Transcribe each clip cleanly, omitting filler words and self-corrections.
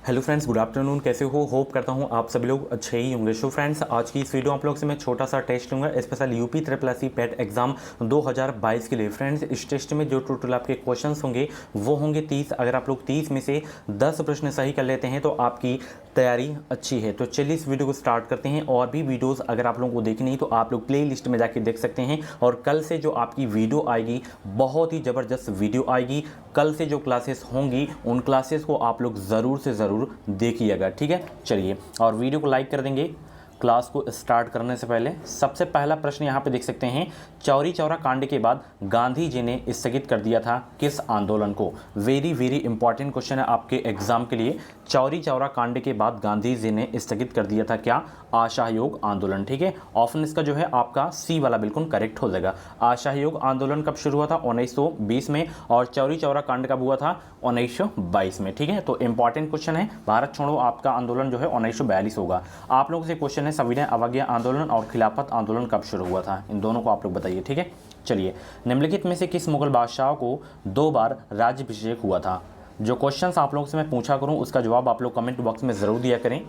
Hello friends, good afternoon. कैसे हो? Hope करता हूँ आप सभी लोग अच्छे ही होंगे। सो फ्रेंड्स, आज की इस वीडियो आप लोग से मैं छोटा सा टेस्ट लूँगा special UP triple S C PET exam 2022 के लिए। फ्रेंड्स, इस टेस्ट में जो टोटल आपके क्वेश्चंस होंगे वो होंगे 30। अगर आप लोग 30 में से 10 प्रश्न सही कर लेते हैं तो आपकी तैयारी अच्छी है। तो चलिए इस वीडियो को स्टार्ट करते हैं। और भी वीडियोस अगर आप लोगों को देखनी है तो आप लोग प्ले लिस्ट में जाके देख सकते हैं। और कल से जो आपकी वीडियो आएगी बहुत ही ज़बरदस्त वीडियो आएगी। कल से जो क्लासेस होंगी उन क्लासेस को आप लोग ज़रूर से ज़रूर देखिएगा, ठीक है। चलिए, और वीडियो को लाइक कर देंगे। क्लास को स्टार्ट करने से पहले सबसे पहला प्रश्न यहाँ पे देख सकते हैं, चौरी चौरा कांड के बाद गांधी जी ने स्थगित कर दिया था किस आंदोलन को। वेरी वेरी इंपॉर्टेंट क्वेश्चन है आपके एग्जाम के लिए। चौरी चौरा कांड के बाद गांधी जी ने स्थगित कर दिया था क्या? असहयोग आंदोलन, ठीक है। ऑप्शन इसका जो है आपका सी वाला बिल्कुल करेक्ट हो जाएगा। असहयोग आंदोलन कब शुरू हुआ था? 1920 में। और चौरी चौरा कांड कब हुआ था? 1922 में, ठीक है। तो इंपॉर्टेंट क्वेश्चन है। भारत छोड़ो आपका आंदोलन जो है 1942 होगा। आप लोगों से क्वेश्चन है, सविनय अवज्ञा आंदोलन और खिलाफत आंदोलन कब शुरू हुआ था? इन दोनों को आप लोग बताइए, ठीक है। चलिए, निम्नलिखित में से किस मुगल बादशाह को 2 बार राज्याभिषेक हुआ था? जो क्वेश्चंस आप लोगों से मैं पूछा करूं उसका जवाब आप लोग कमेंट बॉक्स में ज़रूर दिया करें।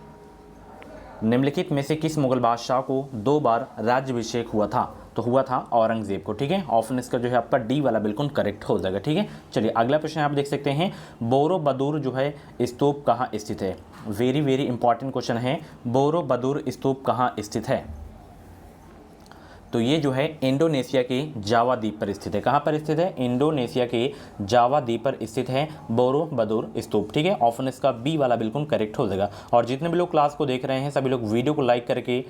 निम्नलिखित में से किस मुगल बादशाह को 2 बार राज्याभिषेक हुआ था? तो हुआ था औरंगजेब को, ठीक है। ऑप्शन इसका जो है आपका डी वाला बिल्कुल करेक्ट हो जाएगा, ठीक है। चलिए, अगला प्रश्न आप देख सकते हैं, बोरोबदूर जो है स्तूप कहाँ स्थित है? वेरी वेरी इंपॉर्टेंट क्वेश्चन है। बोरोबदूर स्तूप कहाँ स्थित है? तो ये जो है इंडोनेशिया के जावा द्वीप पर स्थित है। कहाँ पर स्थित है? इंडोनेशिया के जावा द्वीप पर स्थित है बोरोबदूर स्तूप, ठीक है। ऑप्शन इसका बी वाला बिल्कुल करेक्ट हो जाएगा। और जितने भी लोग क्लास को देख रहे हैं सभी लोग वीडियो को लाइक करके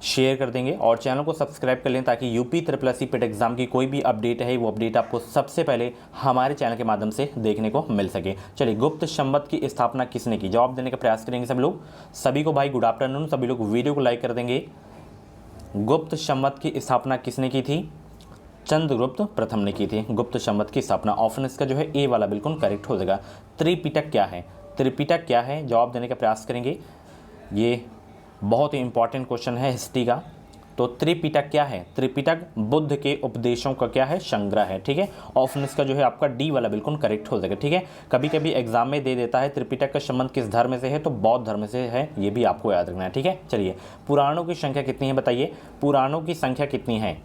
शेयर कर देंगे और चैनल को सब्सक्राइब कर लें ताकि UP triple S C PET exam की कोई भी अपडेट है वो अपडेट आपको सबसे पहले हमारे चैनल के माध्यम से देखने को मिल सके। चलिए, गुप्त संवत की स्थापना किसने की? जवाब देने का प्रयास करेंगे सब लोग। सभी को भाई गुड आफ्टरनून। सभी लोग वीडियो को लाइक कर देंगे। गुप्त संवत की स्थापना किसने की थी? चंद्रगुप्त प्रथम ने की थी गुप्त संवत की स्थापना। ऑप्शन इसका जो है ए वाला बिल्कुल करेक्ट हो जाएगा। त्रिपिटक क्या है? त्रिपिटक क्या है? जवाब देने का प्रयास करेंगे। ये बहुत ही इंपॉर्टेंट क्वेश्चन है हिस्ट्री का। तो त्रिपिटक क्या है? त्रिपिटक बुद्ध के उपदेशों का क्या है? संग्रह है, ठीक है। ऑप्शन इसका जो है आपका डी वाला बिल्कुल करेक्ट हो जाएगा, ठीक है। कभी कभी एग्जाम में दे देता है त्रिपिटक का संबंध किस धर्म से है, तो बौद्ध धर्म से है, ये भी आपको याद रखना है, ठीक है। चलिए, पुराणों की संख्या कितनी है बताइए? पुराणों की संख्या कितनी है?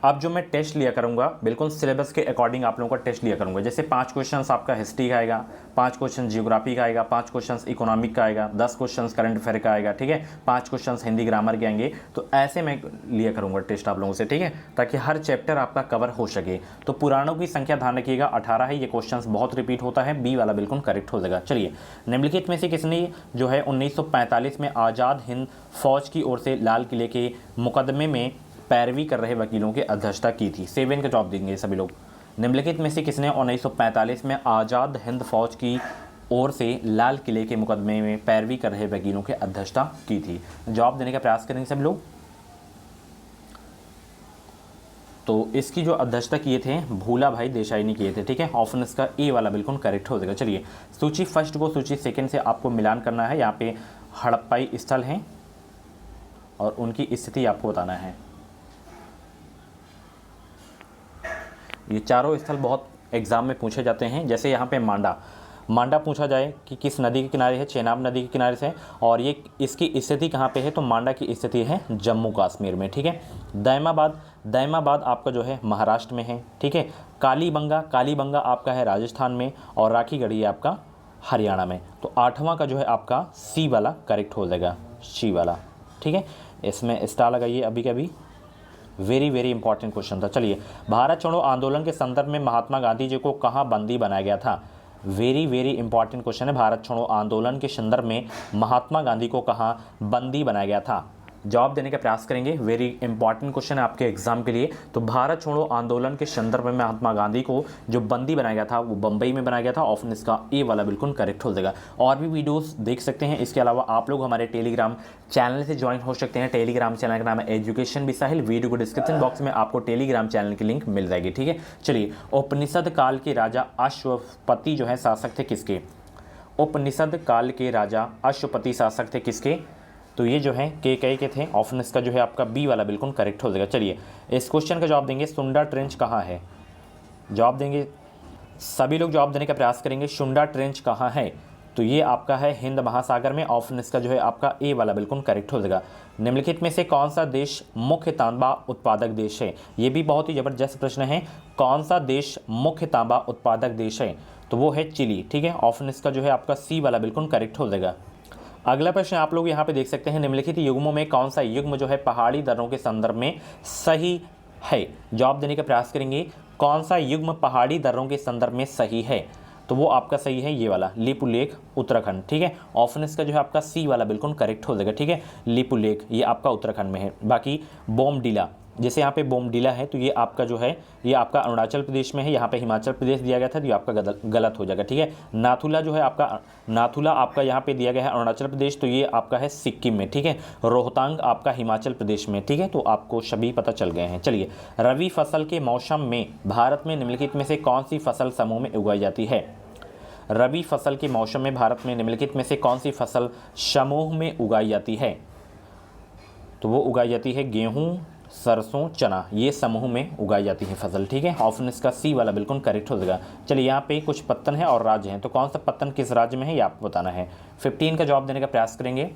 अब जो मैं टेस्ट लिया करूंगा बिल्कुल सिलेबस के अकॉर्डिंग आप लोगों का टेस्ट लिया करूंगा। जैसे 5 क्वेश्चंस आपका हिस्ट्री का आएगा, 5 क्वेश्चन जियोग्राफी का आएगा, 5 क्वेश्चंस इकोनॉमिक का आएगा, 10 क्वेश्चंस करंट अफेयर का आएगा, ठीक है। 5 क्वेश्चंस हिंदी ग्रामर के आएंगे। तो ऐसे मैं लिया करूंगा टेस्ट आप लोगों से, ठीक है, ताकि हर चैप्टर आपका कवर हो सके। तो पुराणों की संख्या ध्यान रखिएगा 18 है। ये क्वेश्चन बहुत रिपीट होता है। बी वाला बिल्कुल करेक्ट हो जाएगा। चलिए, निम्नलिखित में से किसने जो है 1945 में आज़ाद हिंद फौज की ओर से लाल किले के मुकदमे में पैरवी कर रहे वकीलों की अध्यक्षता की थी? 7 का जवाब देंगे सभी लोग। निम्नलिखित में से किसने 1945 में आज़ाद हिंद फौज की ओर से लाल किले के मुकदमे में पैरवी कर रहे वकीलों की अध्यक्षता की थी? जवाब देने का प्रयास करेंगे सभी लोग। तो इसकी जो अध्यक्षता किए थे भूला भाई देसाई ने किए थे, ठीक है। ऑप्शन इसका ए वाला बिल्कुल करेक्ट हो जाएगा। चलिए, सूची फर्स्ट को सूची सेकंड से आपको मिलान करना है। यहाँ पे हड़प्पाई स्थल हैं और उनकी स्थिति आपको बताना है। ये चारों स्थल बहुत एग्जाम में पूछे जाते हैं। जैसे यहाँ पे मांडा पूछा जाए कि किस नदी के किनारे है? चेनाब नदी के किनारे से। और ये इसकी स्थिति कहाँ पे है? तो मांडा की स्थिति है जम्मू कश्मीर में, ठीक है। दैमाबाद आपका जो है महाराष्ट्र में है, ठीक है। कालीबंगा आपका है राजस्थान में। और राखीगढ़ी है आपका हरियाणा में। तो 8वां का जो है आपका सी वाला करेक्ट हो जाएगा, सी वाला, ठीक है। इसमें स्टार लगाइए अभी के अभी। वेरी वेरी इंपॉर्टेंट क्वेश्चन था। चलिए, भारत छोड़ो आंदोलन के संदर्भ में महात्मा गांधी जी को कहाँ बंदी बनाया गया था? वेरी वेरी इंपॉर्टेंट क्वेश्चन है। भारत छोड़ो आंदोलन के संदर्भ में महात्मा गांधी को कहाँ बंदी बनाया गया था? जवाब देने का प्रयास करेंगे। वेरी इंपॉर्टेंट क्वेश्चन है आपके एग्जाम के लिए। तो भारत छोड़ो आंदोलन के संदर्भ में महात्मा गांधी को जो बंदी बनाया गया था वो बंबई में बनाया गया था। ऑप्शन इसका ए वाला बिल्कुल करेक्ट हो जाएगा। और भी वीडियोस देख सकते हैं। इसके अलावा आप लोग हमारे टेलीग्राम चैनल से ज्वाइन हो सकते हैं। टेलीग्राम चैनल का नाम है एजुकेशन विद साहिल। वीडियो को डिस्क्रिप्शन बॉक्स में आपको टेलीग्राम चैनल की लिंक मिल जाएगी, ठीक है। चलिए, उपनिषद काल के राजा अश्वपति जो है शासक थे किसके? उपनिषद काल के राजा अश्वपति शासक थे किसके? तो ये जो है केकई के थे। ऑप्शन इसका जो है आपका बी वाला बिल्कुल करेक्ट हो जाएगा। चलिए, इस क्वेश्चन का जवाब देंगे, सुंडा ट्रेंच कहाँ है? जवाब देंगे सभी लोग, जवाब देने का प्रयास करेंगे। सुंडा ट्रेंच कहाँ है? तो ये आपका है हिंद महासागर में। ऑप्शन इसका जो है आपका ए वाला बिल्कुल करेक्ट हो जाएगा। निम्नलिखित में से कौन सा देश मुख्य तांबा उत्पादक देश है? ये भी बहुत ही जबरदस्त प्रश्न है। कौन सा देश मुख्य तांबा उत्पादक देश है? तो वो है चिली। ठीक है, ऑप्शन इसका जो है आपका सी वाला बिल्कुल करेक्ट हो जाएगा। अगला प्रश्न आप लोग यहाँ पे देख सकते हैं, निम्नलिखित युग्मों में कौन सा युग्म जो है पहाड़ी दर्रों के संदर्भ में सही है? जवाब देने का प्रयास करेंगे। कौन सा युग्म पहाड़ी दर्रों के संदर्भ में सही है? तो वो आपका सही है ये वाला, लिपुलेख उत्तराखंड। ठीक है, ऑप्शन इसका जो है आपका सी वाला बिल्कुल करेक्ट हो जाएगा। ठीक है, लिपुलेख ये आपका उत्तराखंड में है। बाकी बोमडीला, जैसे यहाँ पे बोमडीला है तो ये आपका जो है ये आपका अरुणाचल प्रदेश में है, यहाँ पे हिमाचल प्रदेश दिया गया था तो ये आपका गलत हो जाएगा। ठीक है, नाथुला जो है आपका, नाथुला आपका यहाँ पे दिया गया है अरुणाचल प्रदेश, तो ये आपका है सिक्किम में। ठीक है, रोहतांग आपका हिमाचल प्रदेश में। ठीक है, तो आपको सभी पता चल गए हैं। चलिए, रबी फसल के मौसम में भारत में निम्नलिखित में से कौन सी फसल समूह में उगाई जाती है? रबी फसल के मौसम में भारत में निम्नलिखित में से कौन सी फसल समूह में उगाई जाती है? तो वो उगाई जाती है गेहूं, सरसों, चना, ये समूह में उगाई जाती है फसल। ठीक है, ऑप्शन इसका सी वाला बिल्कुल करेक्ट हो जाएगा। चलिए, यहाँ पे कुछ पत्तन है और राज्य हैं, तो कौन सा पत्तन किस राज्य में है ये आपको बताना है। 15 का जवाब देने का प्रयास करेंगे।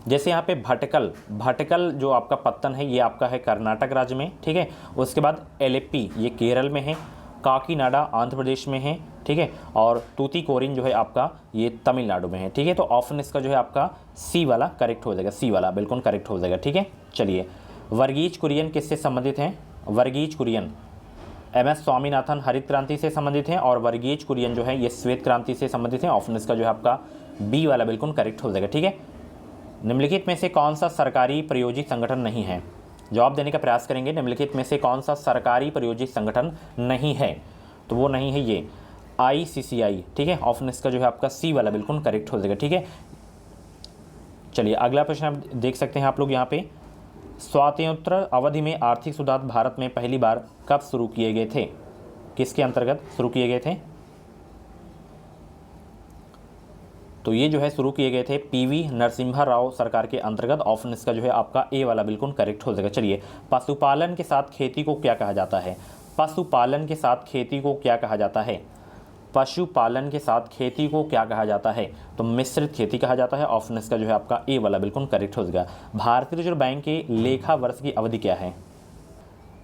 जैसे यहाँ पे भटकल, भटकल जो आपका पत्तन है ये आपका है कर्नाटक राज्य में। ठीक है, उसके बाद एलेप्पी ये केरल में है, काकीनाडा आंध्र प्रदेश में है। ठीक है, और तूतीकोरिन जो है आपका ये तमिलनाडु में है। ठीक है, तो ऑप्शन इसका जो है आपका सी वाला करेक्ट हो जाएगा, सी वाला बिल्कुल करेक्ट हो जाएगा। ठीक है, चलिए, वर्गीज कुरियन किससे संबंधित हैं? वर्गीज कुरियन एमएस स्वामीनाथन हरित क्रांति से संबंधित हैं और वर्गीज कुरियन जो है ये श्वेत क्रांति से संबंधित हैं। ऑप्शन इसका जो है आपका बी वाला बिल्कुल करेक्ट हो जाएगा। ठीक है, निम्नलिखित में से कौन सा सरकारी प्रायोजित संगठन नहीं है? जवाब देने का प्रयास करेंगे। निम्नलिखित में से कौन सा सरकारी प्रायोजित संगठन नहीं है? तो वो नहीं है ये ICCI। ठीक है, ऑप्शन इसका जो है आपका सी वाला बिल्कुल करेक्ट हो जाएगा। ठीक है, चलिए, अगला प्रश्न आप देख सकते हैं आप लोग यहाँ पे, स्वातंत्र्य अवधि में आर्थिक सुधार भारत में पहली बार कब शुरू किए गए थे? किसके अंतर्गत शुरू किए गए थे? तो ये जो है शुरू किए गए थे PV नरसिम्हा राव सरकार के अंतर्गत। ऑप्शन इसका जो है आपका ए वाला बिल्कुल करेक्ट हो जाएगा। चलिए, पशुपालन के साथ खेती को क्या कहा जाता है? पशुपालन के साथ खेती को क्या कहा जाता है? पशुपालन के साथ खेती को क्या कहा जाता है? तो मिश्रित खेती कहा जाता है। ऑप्शन इसका जो है आपका ए वाला बिल्कुल करेक्ट हो जाएगा। भारतीय रिजर्व बैंक के लेखा वर्ष की अवधि क्या है?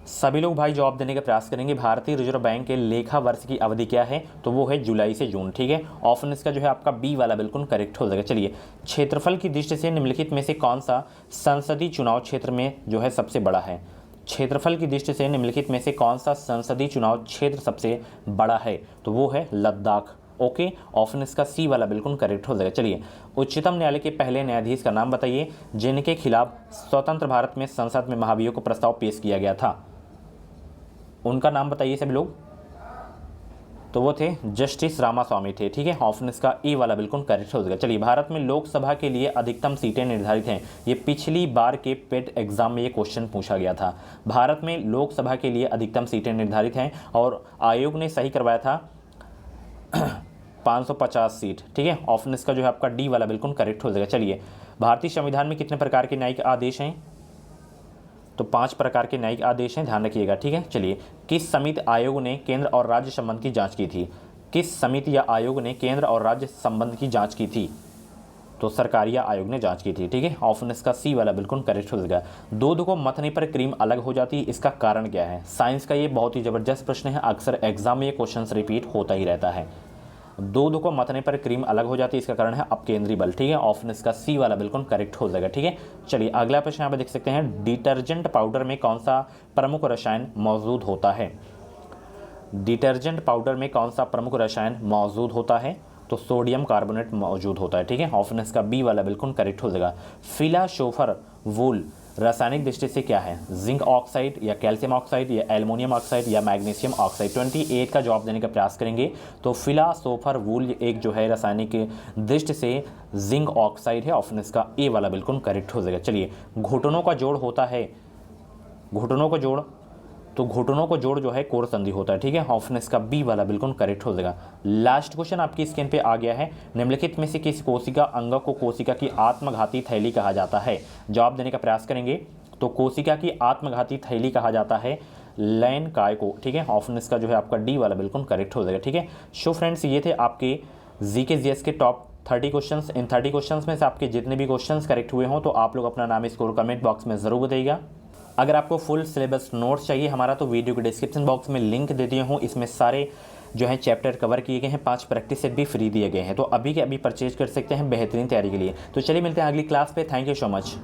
सभी लोग भाई जवाब देने का प्रयास करेंगे। भारतीय रिजर्व बैंक के लेखा वर्ष की अवधि क्या है? तो वो है जुलाई से जून। ठीक है, ऑप्शन इसका जो है आपका बी वाला बिल्कुल करेक्ट हो जाएगा। चलिए, क्षेत्रफल की दृष्टि से निम्नलिखित में से कौन सा संसदीय चुनाव क्षेत्र में जो है सबसे बड़ा है? क्षेत्रफल की दृष्टि से निम्नलिखित में से कौन सा संसदीय चुनाव क्षेत्र सबसे बड़ा है? तो वो है लद्दाख। ओके, ऑप्शन इसका सी वाला बिल्कुल करेक्ट हो जाएगा। चलिए, उच्चतम न्यायालय के पहले न्यायाधीश का नाम बताइए जिनके खिलाफ स्वतंत्र भारत में संसद में महाभियोग को प्रस्ताव पेश किया गया था। उनका नाम बताइए सभी लोग। तो वो थे जस्टिस रामास्वामी थे। ठीक है, ऑप्शन इसका ए वाला बिल्कुल करेक्ट हो जाएगा। चलिए, भारत में लोकसभा के लिए अधिकतम सीटें निर्धारित हैं। ये पिछली बार के पेट एग्जाम में ये क्वेश्चन पूछा गया था। भारत में लोकसभा के लिए अधिकतम सीटें निर्धारित हैं और आयोग ने सही करवाया था 550 सीट। ठीक है, ऑप्शन इसका जो है आपका डी वाला बिल्कुल करेक्ट हो जाएगा। चलिए, भारतीय संविधान में कितने प्रकार के न्यायिक आदेश हैं? तो 5 प्रकार के न्यायिक आदेश हैं, ध्यान रखिएगा। ठीक है, चलिए, किस समिति आयोग ने केंद्र और राज्य संबंध की जांच की थी? किस समिति या आयोग ने केंद्र और राज्य संबंध की जांच की थी? तो सरकारिया आयोग ने जांच की थी। ठीक है, ऑप्शन इसका सी वाला बिल्कुल करेक्ट हो जाएगा। दूध को मथने पर क्रीम अलग हो जाती है, इसका कारण क्या है? साइंस का ये बहुत ही जबरदस्त प्रश्न है, अक्सर एग्जाम में ये क्वेश्चन रिपीट होता ही रहता है। दूध को मथने पर क्रीम अलग हो जाती है, इसका कारण है अपकेंद्री बल। ठीक है, ऑप्शन इसका सी वाला बिल्कुल करेक्ट हो जाएगा। ठीक है, चलिए, अगला प्रश्न यहाँ पे देख सकते हैं, डिटर्जेंट पाउडर में कौन सा प्रमुख रसायन मौजूद होता है? डिटर्जेंट पाउडर में कौन सा प्रमुख रसायन मौजूद होता है? तो सोडियम कार्बोनेट मौजूद होता है। ठीक है, ऑप्शन इसका बी वाला बिल्कुल करेक्ट हो जाएगा। फिलासोफर वूल रासायनिक दृष्टि से क्या है? जिंक ऑक्साइड या कैल्शियम ऑक्साइड या एल्युमिनियम ऑक्साइड या मैग्नीशियम ऑक्साइड? 28 का जवाब देने का प्रयास करेंगे। तो फिलासोफर वूल एक जो है रासायनिक दृष्टि से जिंक ऑक्साइड है। ऑप्शन इसका ए वाला बिल्कुल करेक्ट हो जाएगा। चलिए, घुटनों का जोड़ होता है, घुटनों का जोड़, तो घुटनों को जोड़ जो है कोर संधि होता है। ठीक है, ऑप्शन इसका बी वाला बिल्कुल करेक्ट हो जाएगा। लास्ट क्वेश्चन आपकी स्क्रीन पे आ गया है, निम्नलिखित में से किस कोशिका अंग को कोशिका की आत्मघाती थैली कहा जाता है? जवाब देने का प्रयास करेंगे। तो कोशिका की आत्मघाती थैली कहा जाता है लैन काय को। ठीक है, ऑप्शन इसका जो है आपका डी वाला बिल्कुल करेक्ट हो जाएगा। ठीक है, सो फ्रेंड्स, ये थे आपके जी के जीएस के टॉप 30 क्वेश्चंस। इन 30 क्वेश्चंस में से आपके जितने भी क्वेश्चंस करेक्ट हुए हों तो आप लोग अपना नाम स्कोर कमेंट बॉक्स में ज़रूर बताइएगा। अगर आपको फुल सिलेबस नोट्स चाहिए हमारा तो वीडियो के डिस्क्रिप्शन बॉक्स में लिंक दे दिए हूँ, इसमें सारे जो है चैप्टर कवर किए गए हैं, 5 प्रैक्टिस सेट भी फ्री दिए गए हैं, तो अभी के अभी परचेज कर सकते हैं बेहतरीन तैयारी के लिए। तो चलिए मिलते हैं अगली क्लास पे। Thank you so much.